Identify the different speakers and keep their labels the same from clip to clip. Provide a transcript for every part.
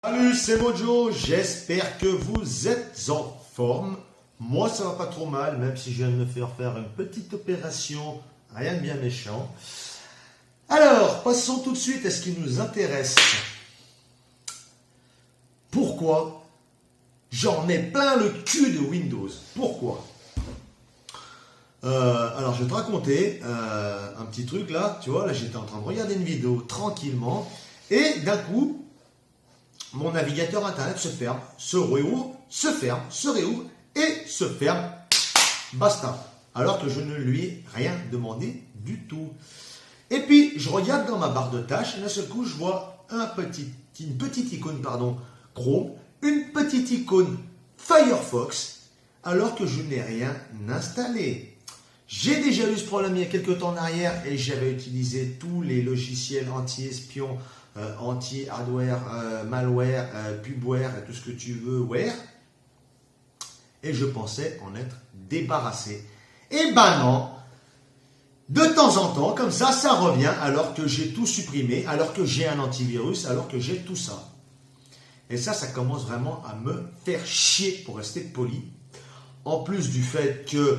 Speaker 1: Salut, c'est Mojo, j'espère que vous êtes en forme. Moi, ça va pas trop mal, même si je viens de me faire une petite opération, rien de bien méchant. Alors, passons tout de suite à ce qui nous intéresse. Pourquoi j'en ai plein le cul de Windows? Pourquoi? Alors, je vais te raconter un petit truc là. Tu vois, là, j'étais en train de regarder une vidéo tranquillement, et d'un coup, mon navigateur internet se ferme, se réouvre, se ferme, se réouvre et se ferme. Basta. Alors que je ne lui ai rien demandé du tout. Et puis, je regarde dans ma barre de tâches et d'un seul coup, je vois une petite icône, Chrome, une petite icône Firefox, alors que je n'ai rien installé. J'ai déjà eu ce problème il y a quelques temps en arrière et j'avais utilisé tous les logiciels anti-espions, anti-hardware, malware, pubware et tout ce que tu veux, et je pensais en être débarrassé. Et ben non, de temps en temps, comme ça revient alors que j'ai tout supprimé, alors que j'ai un antivirus, alors que j'ai tout ça. Et ça commence vraiment à me faire chier, pour rester poli. En plus du fait que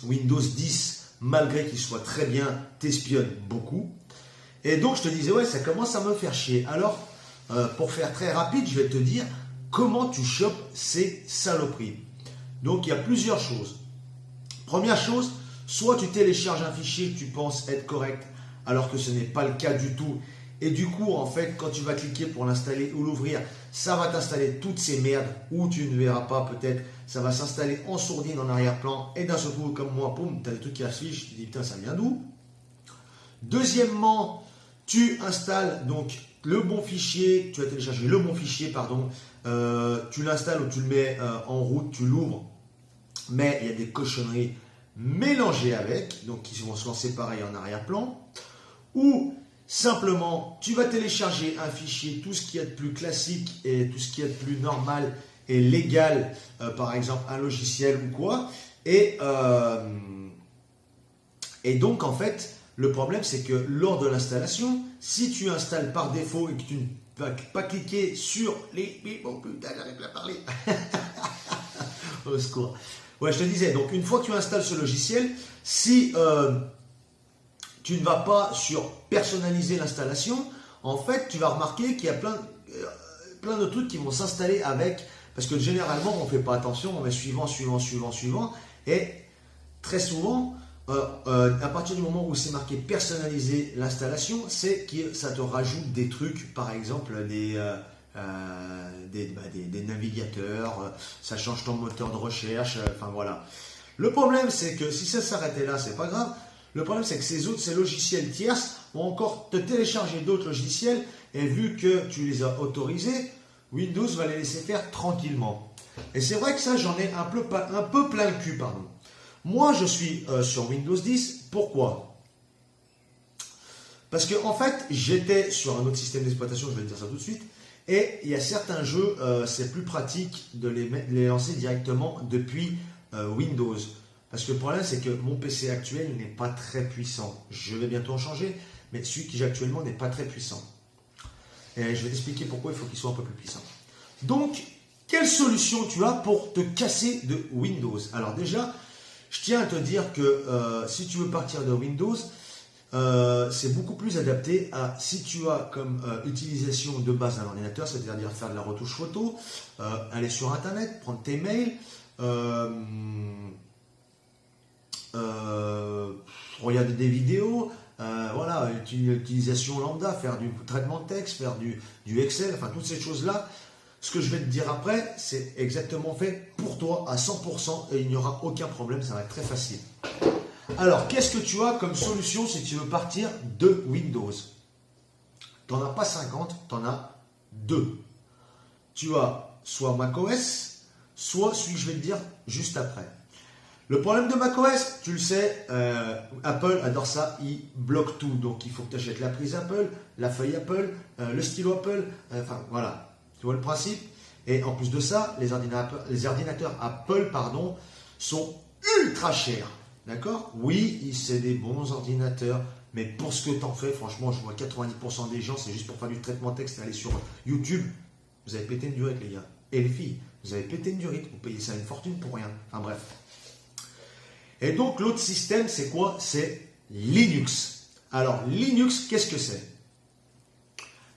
Speaker 1: Windows 10, malgré qu'il soit très bien, t'espionne beaucoup. Et donc je te disais, ouais, ça commence à me faire chier. Alors, pour faire très rapide, je vais te dire comment tu chopes ces saloperies. Donc il y a plusieurs choses. Première chose, soit tu télécharges un fichier que tu penses être correct, alors que ce n'est pas le cas du tout. Et du coup, en fait, quand tu vas cliquer pour l'installer ou l'ouvrir, ça va t'installer toutes ces merdes, ou tu ne verras pas peut-être, ça va s'installer en sourdine en arrière-plan, et d'un seul coup, comme moi, boum, tu as des trucs qui affichent, tu te dis, putain, ça vient d'où? Deuxièmement, tu installes donc le bon fichier, tu vas télécharger le bon fichier, tu l'installes ou tu le mets en route, tu l'ouvres, mais il y a des cochonneries mélangées avec, donc qui vont se lancer pareil en arrière-plan, ou simplement tu vas télécharger un fichier, tout ce qui est de plus classique et tout ce qui est de plus normal et légal, par exemple un logiciel ou quoi, et donc en fait, le problème, c'est que lors de l'installation, si tu installes par défaut et que tu ne vas pas cliquer sur les... Oh putain, j'arrive pas à parler. Au secours. Ouais, je te disais, donc une fois que tu installes ce logiciel, si tu ne vas pas sur personnaliser l'installation, en fait, tu vas remarquer qu'il y a plein de trucs qui vont s'installer avec... Parce que généralement, on ne fait pas attention, on met suivant, et très souvent... à partir du moment où c'est marqué personnaliser l'installation, c'est que ça te rajoute des trucs, par exemple des navigateurs, ça change ton moteur de recherche, enfin voilà. Le problème, c'est que si ça s'arrêtait là, c'est pas grave. Le problème, c'est que ces logiciels tierces vont encore te télécharger d'autres logiciels, et vu que tu les as autorisés, Windows va les laisser faire tranquillement. Et c'est vrai que ça, j'en ai un peu plein le cul, pardon. Moi, je suis sur Windows 10. Pourquoi? Parce que en fait, j'étais sur un autre système d'exploitation, je vais te dire ça tout de suite, et il y a certains jeux, c'est plus pratique de les lancer directement depuis Windows. Parce que le problème, c'est que mon PC actuel n'est pas très puissant. Je vais bientôt en changer, mais celui que j'ai actuellement n'est pas très puissant. Et je vais t'expliquer pourquoi il faut qu'il soit un peu plus puissant. Donc, quelle solution tu as pour te casser de Windows? Alors déjà, je tiens à te dire que si tu veux partir de Windows, c'est beaucoup plus adapté à si tu as comme utilisation de base un ordinateur, c'est-à-dire faire de la retouche photo, aller sur Internet, prendre tes mails, regarder des vidéos, voilà, une utilisation lambda, faire du traitement de texte, faire du Excel, enfin toutes ces choses-là. Ce que je vais te dire après, c'est exactement fait pour toi à 100% et il n'y aura aucun problème, ça va être très facile. Alors, qu'est-ce que tu as comme solution si tu veux partir de Windows? Tu n'en as pas 50, tu en as 2. Tu as soit macOS, soit celui que je vais te dire juste après. Le problème de macOS, tu le sais, Apple adore ça, il bloque tout. Donc, il faut que tu achètes la prise Apple, la feuille Apple, le stylo Apple, enfin voilà. Tu vois le principe? Et en plus de ça, les ordinateurs Apple, sont ultra chers. D'accord? Oui, c'est des bons ordinateurs, Mais pour ce que tu en fais, franchement, je vois 90% des gens, c'est juste pour faire du traitement texte et aller sur YouTube. Vous avez pété une durite, les gars. Et les filles, vous avez pété une durite. Vous payez ça une fortune pour rien. Enfin bref. Et donc, l'autre système, c'est quoi? C'est Linux. Alors, Linux, qu'est-ce que c'est?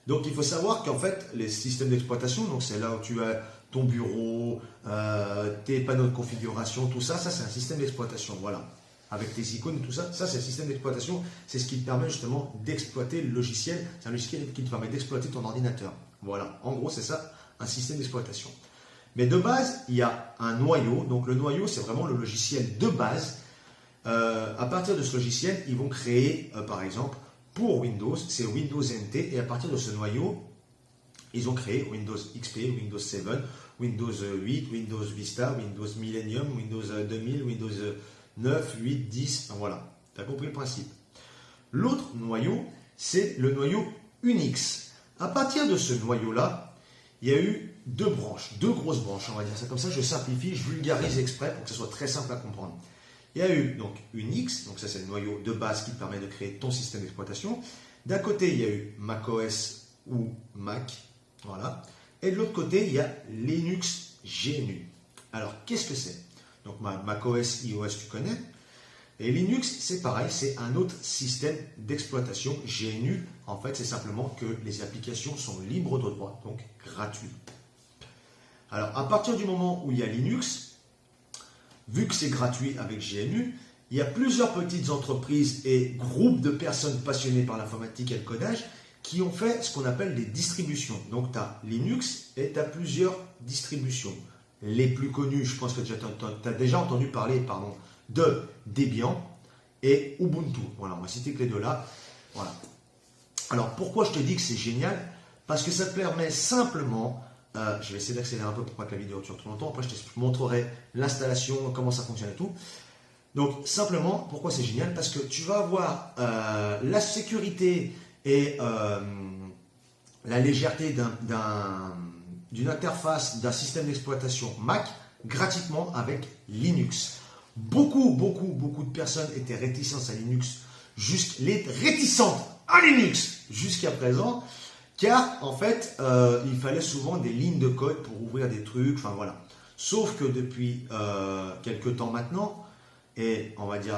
Speaker 1: Donc, il faut savoir qu'en fait, les systèmes d'exploitation, donc c'est là où tu as ton bureau, tes panneaux de configuration, tout ça, ça c'est un système d'exploitation, voilà. Avec tes icônes et tout ça, ça c'est le système d'exploitation, c'est ce qui te permet justement d'exploiter le logiciel, c'est un logiciel qui te permet d'exploiter ton ordinateur. Voilà, en gros c'est ça, un système d'exploitation. Mais de base, il y a un noyau, donc le noyau c'est vraiment le logiciel de base. À partir de ce logiciel, ils vont créer, par exemple, pour Windows, c'est Windows NT, et à partir de ce noyau, ils ont créé Windows XP, Windows 7, Windows 8, Windows Vista, Windows Millennium, Windows 2000, Windows 9, 8, 10, enfin voilà, tu as compris le principe. L'autre noyau, c'est le noyau Unix. À partir de ce noyau-là, il y a eu deux branches, deux grosses branches, on va dire ça comme ça, je simplifie, je vulgarise exprès pour que ce soit très simple à comprendre. Il y a eu donc Unix, donc ça c'est le noyau de base qui te permet de créer ton système d'exploitation. D'un côté, il y a eu macOS ou Mac, voilà. Et de l'autre côté, il y a Linux GNU. Alors, qu'est-ce que c'est? Donc, macOS, iOS, tu connais. Et Linux, c'est pareil, c'est un autre système d'exploitation. GNU, en fait, c'est simplement que les applications sont libres de droit, donc gratuites. Alors, à partir du moment où il y a Linux, vu que c'est gratuit avec GNU, il y a plusieurs petites entreprises et groupes de personnes passionnées par l'informatique et le codage qui ont fait ce qu'on appelle des distributions. Donc, tu as Linux et tu as plusieurs distributions. Les plus connues, je pense que tu as déjà entendu parler de Debian et Ubuntu. Voilà, on va citer que les deux là. Voilà. Alors, pourquoi je te dis que c'est génial? Parce que ça te permet simplement, je vais essayer d'accélérer un peu pour pas que la vidéo dure trop longtemps, après je te montrerai l'installation, comment ça fonctionne et tout. Donc, simplement, pourquoi c'est génial? Parce que tu vas avoir la sécurité et la légèreté d'une interface d'un système d'exploitation Mac gratuitement avec Linux. Beaucoup de personnes étaient réticentes à Linux, réticentes à Linux jusqu'à présent, car en fait, il fallait souvent des lignes de code pour ouvrir des trucs, enfin voilà. Sauf que depuis quelques temps maintenant, et on va dire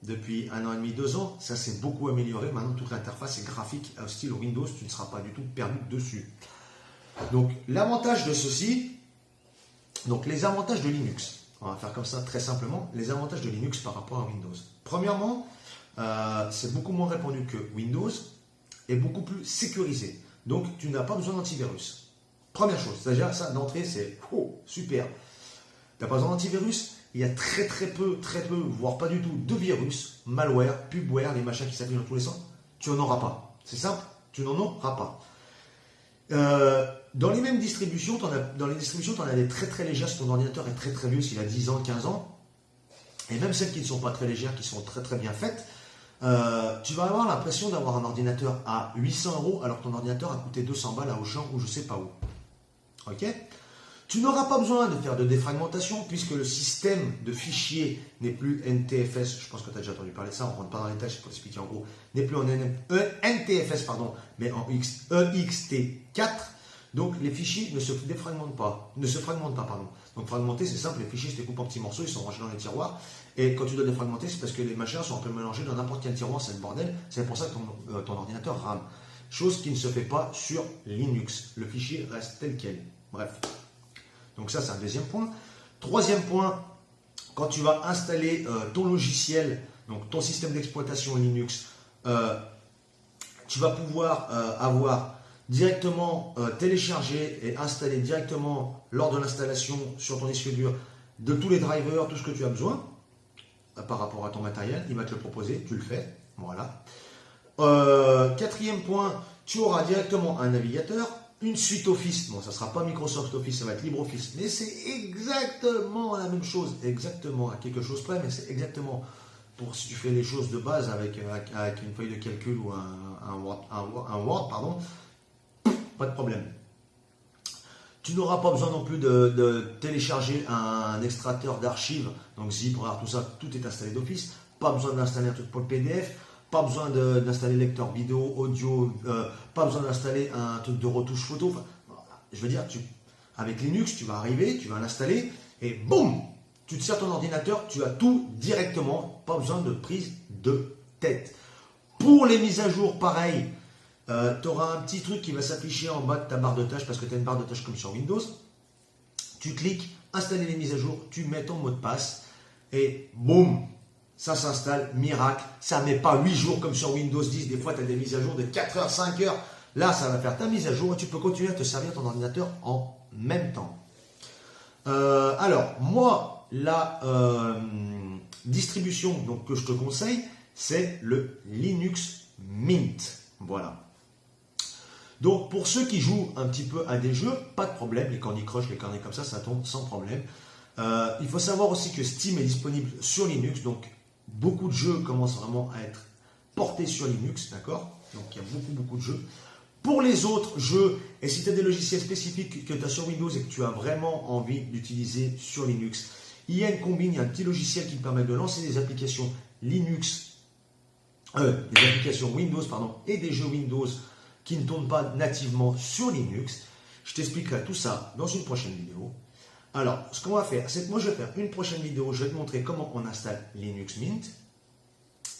Speaker 1: depuis 1 an et demi, 2 ans, ça s'est beaucoup amélioré. Maintenant, toute l'interface est graphique au style Windows, tu ne seras pas du tout perdu dessus. Donc, l'avantage de ceci, donc les avantages de Linux, on va faire comme ça très simplement, les avantages de Linux par rapport à Windows. Premièrement, c'est beaucoup moins répandu que Windows et beaucoup plus sécurisé. Donc, tu n'as pas besoin d'antivirus. Première chose, c'est-à-dire ça d'entrée, c'est super. Tu n'as pas besoin d'antivirus. Il y a très peu, voire pas du tout, de virus, malware, pubware, les machins qui s'affichent dans tous les sens. Tu n'en auras pas. C'est simple, tu n'en auras pas. Dans les mêmes distributions, tu en as des très légères si ton ordinateur est très vieux, s'il a 10 ans, 15 ans. Et même celles qui ne sont pas très légères, qui sont très bien faites, tu vas avoir l'impression d'avoir un ordinateur à 800 € alors que ton ordinateur a coûté 200 balles à Auchan ou je sais pas où. Ok ? Tu n'auras pas besoin de faire de défragmentation puisque le système de fichiers n'est plus NTFS, je pense que tu as déjà entendu parler de ça, on ne rentre pas dans les détails, je peux l'expliquer en gros, n'est plus en NTFS, mais en EXT4. Donc les fichiers ne se fragmentent pas. Donc fragmenter, c'est simple, les fichiers se découpent en petits morceaux, ils sont rangés dans les tiroirs. Et quand tu dois défragmenter, c'est parce que les machins sont un peu mélangés dans n'importe quel tiroir, c'est le bordel. C'est pour ça que ton ordinateur rame. Chose qui ne se fait pas sur Linux. Le fichier reste tel quel. Bref. Donc ça, c'est un deuxième point. Troisième point, quand tu vas installer ton logiciel, donc ton système d'exploitation Linux, tu vas pouvoir avoir directement téléchargé et installé directement lors de l'installation sur ton disque dur de tous les drivers, tout ce que tu as besoin par rapport à ton matériel. Il va te le proposer, tu le fais. Voilà. Quatrième point, tu auras directement un navigateur. Une suite Office, bon ça ne sera pas Microsoft Office, ça va être LibreOffice, mais c'est exactement la même chose, exactement à quelque chose près, mais c'est exactement pour si tu fais les choses de base avec une feuille de calcul ou un Word, pardon, pas de problème. Tu n'auras pas besoin non plus de télécharger un extracteur d'archives, donc zip, RAR, tout ça, tout est installé d'office, pas besoin d'installer un truc pour le PDF, pas besoin d'installer lecteur vidéo, audio, pas besoin d'installer un truc de retouche photo. Enfin, voilà. Je veux dire, avec Linux, tu vas arriver, tu vas l'installer et boum, tu te sers ton ordinateur, tu as tout directement, pas besoin de prise de tête. Pour les mises à jour, pareil, tu auras un petit truc qui va s'afficher en bas de ta barre de tâches parce que tu as une barre de tâches comme sur Windows. Tu cliques, installer les mises à jour, tu mets ton mot de passe et boum, ça s'installe, miracle. Ça ne met pas 8 jours comme sur Windows 10. Des fois, tu as des mises à jour de 4 heures, 5 heures. Là, ça va faire ta mise à jour et tu peux continuer à te servir ton ordinateur en même temps. Alors, moi, la distribution donc, que je te conseille, c'est le Linux Mint. Voilà. Donc, pour ceux qui jouent un petit peu à des jeux, pas de problème. Les Candy Crush, les carnets comme ça tombe sans problème. Il faut savoir aussi que Steam est disponible sur Linux. Donc, beaucoup de jeux commencent vraiment à être portés sur Linux. D'accord? Donc, il y a beaucoup de jeux. Pour les autres jeux, et si tu as des logiciels spécifiques que tu as sur Windows et que tu as vraiment envie d'utiliser sur Linux, il y a une combine, il y a un petit logiciel qui te permet de lancer des applications Linux, des applications Windows, pardon, et des jeux Windows qui ne tournent pas nativement sur Linux. Je t'expliquerai tout ça dans une prochaine vidéo. Alors, ce qu'on va faire, c'est que moi je vais faire une prochaine vidéo, je vais te montrer comment on installe Linux Mint,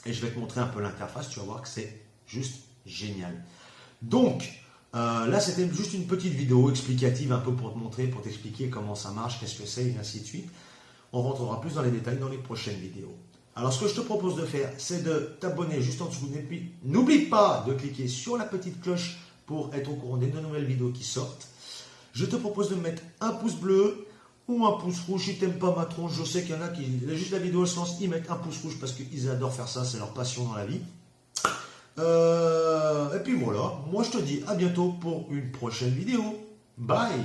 Speaker 1: et je vais te montrer un peu l'interface, tu vas voir que c'est juste génial. Donc, là, c'était juste une petite vidéo explicative un peu pour te montrer, pour t'expliquer comment ça marche, qu'est-ce que c'est, et ainsi de suite. On rentrera plus dans les détails dans les prochaines vidéos. Alors, ce que je te propose de faire, c'est de t'abonner juste en dessous. Et puis, n'oublie pas de cliquer sur la petite cloche pour être au courant des nouvelles vidéos qui sortent. Je te propose de mettre un pouce bleu ou un pouce rouge. Si tu n'aimes pas ma tronche, je sais qu'il y en a qui, juste la vidéo se lance, ils mettent un pouce rouge parce qu'ils adorent faire ça, c'est leur passion dans la vie. Et puis voilà, moi je te dis à bientôt pour une prochaine vidéo. Bye!